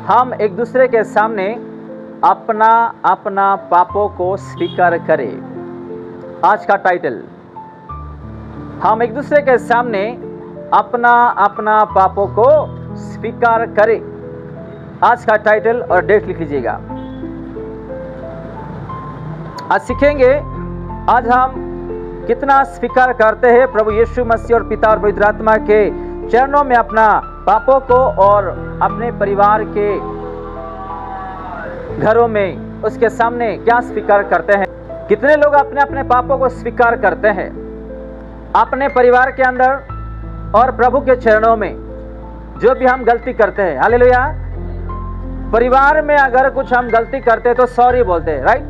हम एक दूसरे के सामने अपना अपना पापों को स्वीकार करें। आज का टाइटल, हम एक दूसरे के सामने अपना अपना पापों को स्वीकार करें। आज का टाइटल और डेट लिख लीजिएगा। आज सीखेंगे आज हम कितना स्वीकार करते हैं प्रभु यीशु मसीह और पिता और पवित्र आत्मा के चरणों में अपना पापों को, और अपने परिवार के घरों में उसके सामने क्या स्वीकार करते हैं। कितने लोग अपने अपने पापों को स्वीकार करते हैं अपने परिवार के अंदर और प्रभु के चरणों में। जो भी हम गलती करते हैं, हालेलुया, परिवार में अगर कुछ हम गलती करते हैं तो सॉरी बोलते हैं, राइट,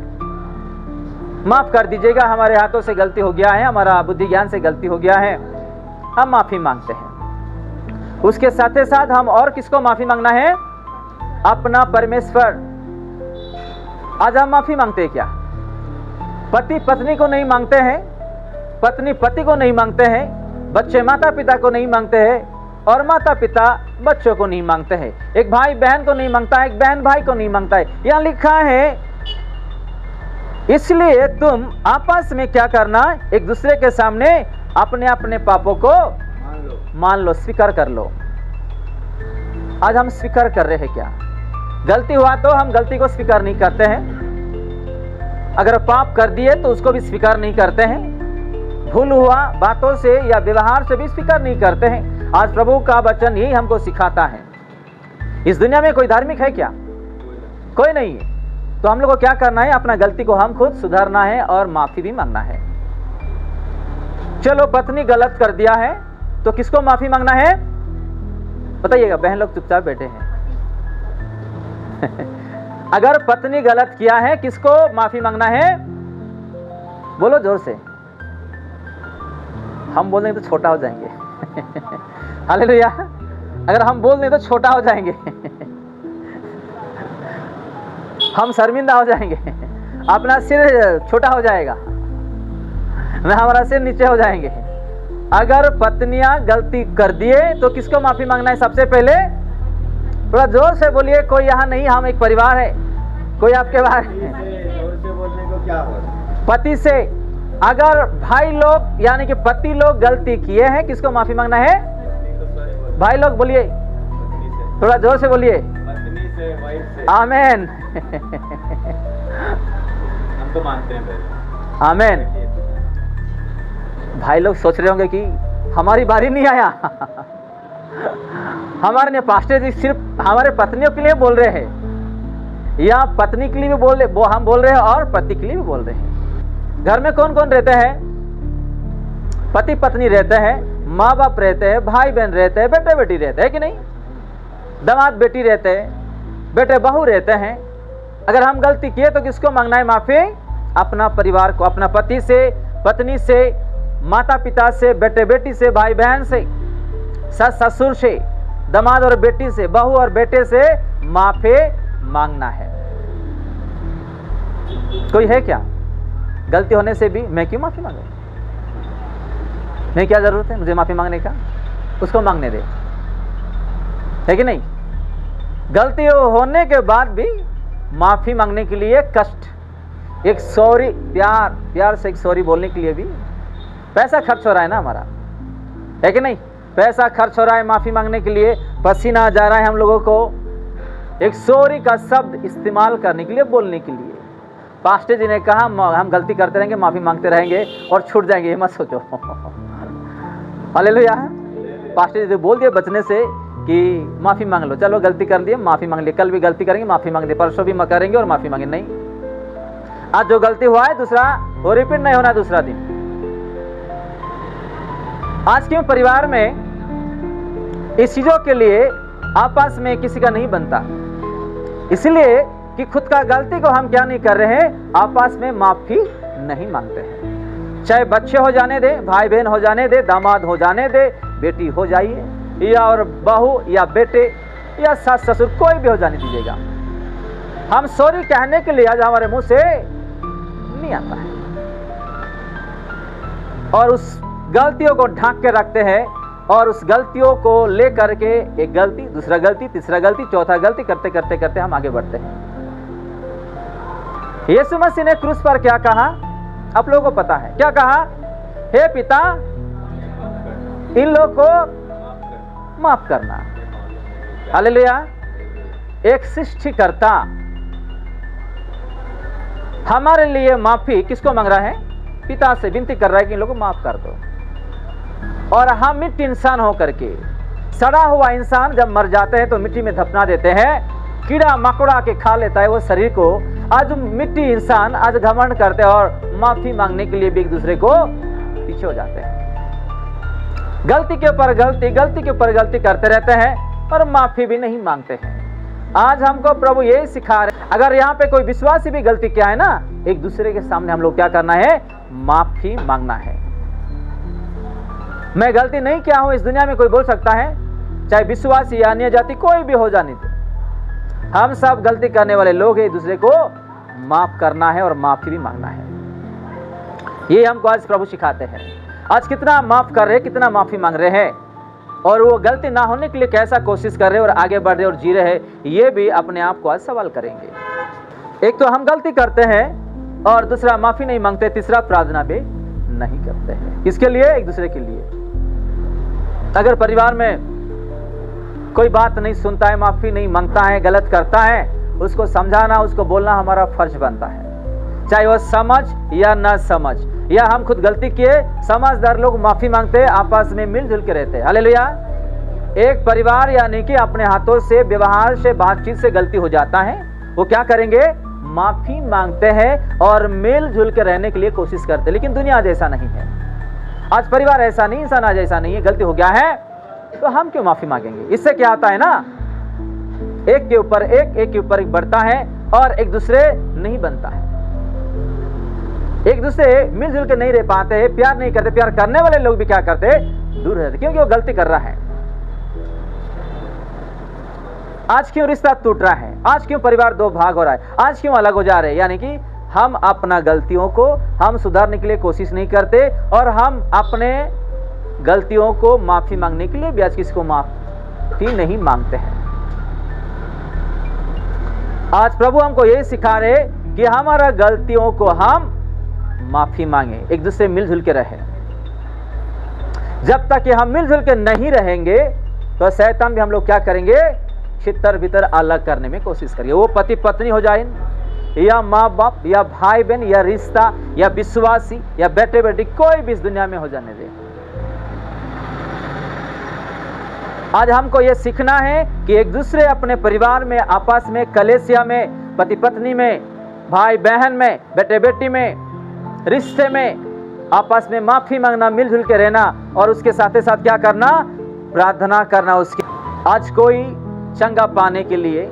माफ कर दीजिएगा, हमारे हाथों से गलती हो गया है, हमारा बुद्धि ज्ञान से गलती हो गया है, हम माफी मांगते हैं। उसके साथ ही साथ हम और किसको माफी मांगना है? अपना परमेश्वर। आज हम माफी मांगते हैं क्या? पति पत्नी को नहीं मांगते हैं, पत्नी पति को नहीं मांगते हैं, बच्चे माता पिता को नहीं मांगते हैं, और माता पिता बच्चों को नहीं मांगते हैं। एक भाई बहन को नहीं मांगता है, एक बहन भाई को नहीं मांगता है। यहां लिखा है, इसलिए तुम आपस में क्या करना, एक दूसरे के सामने अपने अपने पापों को मान लो, स्वीकार कर लो। आज हम स्वीकार कर रहे हैं क्या? गलती हुआ तो हम गलती को स्वीकार नहीं करते हैं। अगर पाप कर दिए तो उसको भी स्वीकार नहीं करते हैं। भूल हुआ बातों से या व्यवहार से भी स्वीकार नहीं करते हैं। आज प्रभु का वचन यही हमको सिखाता है। इस दुनिया में कोई धार्मिक है क्या? कोई नहीं है। तो हम लोग को क्या करना है? अपना गलती को हम खुद सुधारना है और माफी भी मांगना है। चलो, पत्नी गलत कर दिया है तो किसको माफी मांगना है? बताइएगा। बहन लोग चुपचाप बैठे हैं। अगर पत्नी गलत किया है, किसको माफी मांगना है? बोलो जोर से। हम बोल दें तो छोटा हो जाएंगे। हालेलुया। अगर हम बोल दें तो छोटा हो जाएंगे। हम शर्मिंदा हो जाएंगे, अपना सिर छोटा हो जाएगा, हमारा सिर नीचे हो जाएंगे। अगर पत्नियां गलती कर दिए तो किसको माफी मांगना है? सबसे पहले थोड़ा जोर से बोलिए। कोई यहाँ नहीं, हम एक परिवार है। कोई आपके बाहर जोर से बोलने को क्या हो? पति से। अगर भाई लोग यानी कि पति लोग गलती किए हैं, किसको माफी मांगना है? भाई लोग बोलिए, थोड़ा जोर से बोलिए। पत्नी से, वाइफ से। आमेन। हम तो मानते हैं। आमेन। भाई लोग सोच रहे होंगे कि हमारी बारी नहीं आया। हमारे ने पास्टर जी सिर्फ हमारे पत्नियों के लिए बोल रहे हैं, या पत्नी के लिए भी हम बोल रहे हैं और पति के लिए भी बोल रहे हैं। घर में कौन कौन रहते हैं? पति पत्नी रहते हैं, माँ बाप रहते हैं, भाई बहन रहते हैं, बेटे बेटी रहते हैं कि नहीं, दामाद बेटी रहते हैं, बेटे बहू रहते हैं। अगर हम गलती किए तो किसको मांगना है माफी? अपना परिवार को, अपना पति से, पत्नी से, माता पिता से, बेटे बेटी से, भाई बहन से, सस ससुर से, दामाद और बेटी से, बहू और बेटे से माफी मांगना है। कोई है क्या? गलती होने से भी मैं क्यों माफी मांगू? नहीं, क्या जरूरत है मुझे माफी मांगने का? उसको मांगने दे, है कि नहीं? गलती होने के बाद भी माफी मांगने के लिए कष्ट, एक सॉरी, प्यार से एक सॉरी बोलने के लिए भी पैसा खर्च हो रहा है ना हमारा, है कि नहीं? पैसा खर्च हो रहा है माफी मांगने के लिए, पसीना जा रहा है हम लोगों को एक सॉरी का शब्द इस्तेमाल करने के लिए, बोलने के लिए। पास्टर जी ने कहा हम गलती करते रहेंगे, माफी मांगते रहेंगे और छूट जाएंगे, ये मत सोचो। हालेलुया। पास्टर जी ने बोल दिया बचने से कि माफी मांग लो, चलो गलती कर लिए, माफी मांग लिए, कल भी गलती करेंगे, माफी मांग दे, परसों भी करेंगे और माफी मांगे। नहीं, आज जो गलती हुआ है दूसरा वो रिपीट नहीं होना दूसरा दिन। आज क्यों परिवार में इस चीजों के लिए आपस में किसी का नहीं बनता? इसलिए कि खुद का गलती को हम क्या नहीं कर रहे हैं, आपस में माफी नहीं मांगते हैं। चाहे बच्चे हो जाने दे, भाई बहन हो जाने दे, दामाद हो जाने दे, बेटी हो जाइए, या और बहू या बेटे या सास ससुर, कोई भी हो जाने दीजिएगा। हम सॉरी कहने के लिए आज हमारे मुंह से नहीं आता है, और उस गलतियों को ढांक के रखते हैं और उस गलतियों को लेकर के एक गलती, दूसरा गलती, तीसरा गलती, चौथा गलती करते करते करते हम आगे बढ़ते हैं। यीशु मसीह ने क्रूस पर क्या कहा आप लोगों को पता है? क्या कहा? हे पिता, इन लोगों को माफ करना। हालेलुया। एक सृष्टिकर्ता हमारे लिए माफी किसको मांग रहा है? पिता से विनती कर रहा है कि इन लोगों को माफ कर दो। और हम मिट्टी इंसान होकर के, सड़ा हुआ इंसान जब मर जाते हैं तो मिट्टी में दफना देते हैं, कीड़ा मकोड़ा के खा लेता है वो शरीर को। आज मिट्टी इंसान आज घमंड करते हैं और माफी मांगने के लिए भी एक दूसरे को पीछे हो जाते हैं। गलती के ऊपर गलती, गलती के ऊपर गलती करते रहते हैं और माफी भी नहीं मांगते हैं। आज हमको प्रभु यही सिखा रहे, अगर यहाँ पे कोई विश्वासी भी गलती किया है ना, एक दूसरे के सामने हम लोग क्या करना है? माफी मांगना है। मैं गलती नहीं किया हूं, इस दुनिया में कोई बोल सकता है, चाहे विश्वासी या अन्य जाति कोई भी हो जाने दे, हम सब गलती करने वाले लोग हैं। एक दूसरे को माफ करना है और माफी भी मांगना है। ये हमको आज प्रभु सिखाते हैं। आज कितना माफ कर रहे, कितना माफी मांग रहे हैं, और वो गलती ना होने के लिए कैसा कोशिश कर रहे और आगे बढ़ रहे और जी रहे, ये भी अपने आप को आज सवाल करेंगे। एक तो हम गलती करते हैं और दूसरा माफी नहीं मांगते, तीसरा प्रार्थना भी नहीं करते हैं। किसके लिए? एक दूसरे के लिए। अगर परिवार में कोई बात नहीं सुनता है, माफी नहीं मांगता है, गलत करता है, उसको समझाना, उसको बोलना हमारा फर्ज बनता है, चाहे वो समझ या ना समझ, या हम खुद गलती किए, समझदार लोग माफी मांगते, आपस में मिलजुल के रहते हैं। हालेलुया। एक परिवार यानी कि अपने हाथों से, व्यवहार से, बातचीत से गलती हो जाता है, वो क्या करेंगे? माफी मांगते हैं और मिलजुल के रहने के लिए कोशिश करते हैं। लेकिन दुनिया जैसा नहीं है, आज परिवार ऐसा नहीं, इंसान आज ऐसा नहीं है। गलती हो गया है तो हम क्यों माफी मांगेंगे? इससे क्या होता है ना, एक के ऊपर एक के ऊपर एक बढ़ता है और एक दूसरे नहीं बनता है, एक दूसरे मिलजुल के नहीं रह पाते हैं, प्यार नहीं करते। प्यार करने वाले लोग भी क्या करते? दूर रहते, क्योंकि वो गलती कर रहा है। आज क्यों रिश्ता टूट रहा है? आज क्यों परिवार दो भाग हो रहा है? आज क्यों अलग हो जा रहे हैं? यानी कि हम अपना गलतियों को हम सुधारने के लिए कोशिश नहीं करते और हम अपने गलतियों को माफी मांगने के लिए भी आज किसी को माफी नहीं मांगते हैं। आज प्रभु हमको यही सिखा रहे कि हमारा गलतियों को हम माफी मांगे, एक दूसरे मिलजुल के रहे। जब तक कि हम मिलजुल के नहीं रहेंगे तो शैतान भी हम लोग क्या करेंगे? छितर भीतर अलग करने में कोशिश करेंगे। वो पति पत्नी हो जाए, या माँ बाप, या भाई बहन, या रिश्ता, या विश्वासी, या बेटे बेटी, कोई भी इस दुनिया में हो जाने दे। आज हमको ये सीखना है कि एक दूसरे अपने परिवार में, आपस में, कलेसिया में, पति पत्नी में, भाई बहन में, बेटे बेटी में, रिश्ते में आपस में माफी मांगना, मिलजुल के रहना और उसके साथ साथ क्या करना? प्रार्थना करना उसकी। आज कोई चंगा पाने के लिए,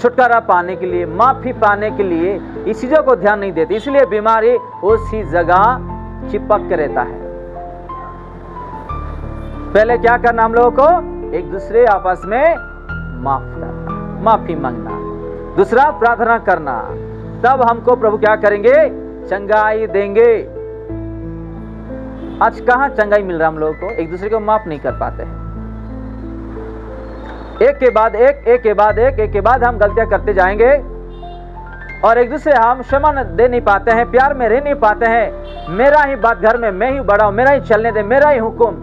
छुटकारा पाने के लिए, माफी पाने के लिए इस चीजों को ध्यान नहीं देते, इसलिए बीमारी उसी जगह चिपक के रहता है। पहले क्या करना हम लोगों को? एक दूसरे आपस में माफ करना, माफी मांगना, दूसरा प्रार्थना करना, तब हमको प्रभु क्या करेंगे? चंगाई देंगे। आज कहां चंगाई मिल रहा हम लोगों को? एक दूसरे को माफ नहीं कर पाते हैं, एक के बाद एक हम गलतियां करते जाएंगे और एक दूसरे हम क्षमा दे नहीं पाते हैं, प्यार में रह नहीं पाते हैं। मेरा ही बात घर में, मैं ही बड़ा हूं, मेरा ही चलने दे, मेरा ही हुक्म।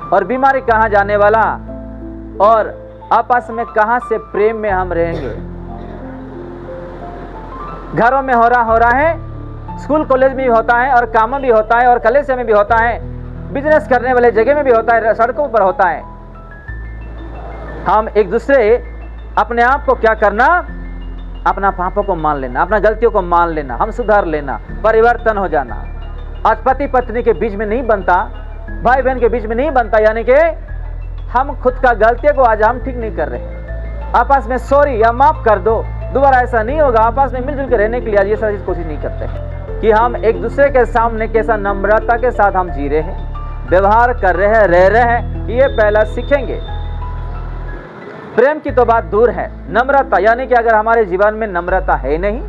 और बीमारी कहां जाने वाला, और आपस में कहां से प्रेम में हम रहेंगे? घरों में हो रहा है, स्कूल कॉलेज में भी होता है, और काम में भी होता है, और कलेसिया में भी होता है, बिजनेस करने वाले जगह में भी होता है, सड़कों पर होता है। हम एक दूसरे अपने आप को क्या करना? अपना पापों को मान लेना, अपना गलतियों को मान लेना, हम सुधार लेना, परिवर्तन हो जाना। आज पति पत्नी के बीच में नहीं बनता, भाई बहन के बीच में नहीं बनता, यानी कि हम खुद का गलतियों को आज हम ठीक नहीं कर रहे। आपस में सॉरी या माफ कर दो, दोबारा ऐसा नहीं होगा। आपस में मिलजुल के रहने के लिए आज ये सारी कोशिश नहीं करते कि हम एक दूसरे के सामने कैसा नम्रता के साथ हम जी रहे हैं, व्यवहार कर रहे हैं, रह रहे हैं, ये पहला सीखेंगे। प्रेम की तो बात दूर है, नम्रता, यानी कि अगर हमारे जीवन में नम्रता है नहीं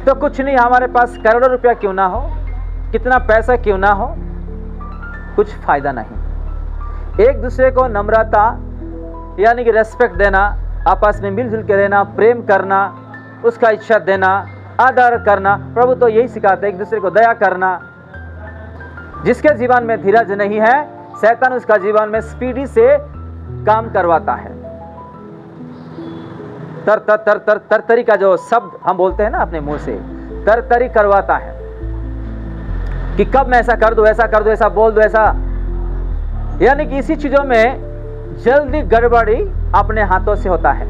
तो कुछ नहीं। हमारे पास करोड़ों रुपया क्यों ना हो, कितना पैसा क्यों ना हो, कुछ फायदा नहीं। एक दूसरे को नम्रता यानी कि रेस्पेक्ट देना, आपस में मिलजुल के रहना, प्रेम करना, उसका इज्जत देना, आदर करना। प्रभु तो यही सिखाते हैं, एक दूसरे को दया करना। जिसके जीवन में धीरज नहीं है, शैतान उसका जीवन में स्पीडी से काम करवाता है। तरतरी का जो शब्द हम बोलते हैं ना अपने मुंह से, तरतरी करवाता है कि कब मैं ऐसा कर दूं, ऐसा कर दूं, ऐसा बोल दूं, ऐसा, यानी कि इसी चीजों में जल्दी गड़बड़ी अपने हाथों से होता है।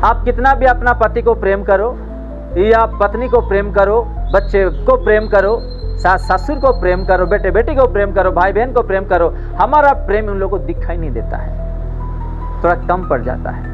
आप कितना भी अपना पति को प्रेम करो या पत्नी को प्रेम करो, बच्चे को प्रेम करो, सास ससुर को प्रेम करो, बेटे बेटी को प्रेम करो, भाई बहन को प्रेम करो, हमारा प्रेम उन लोगों को दिखाई नहीं देता है, थोड़ा कम पड़ जाता है।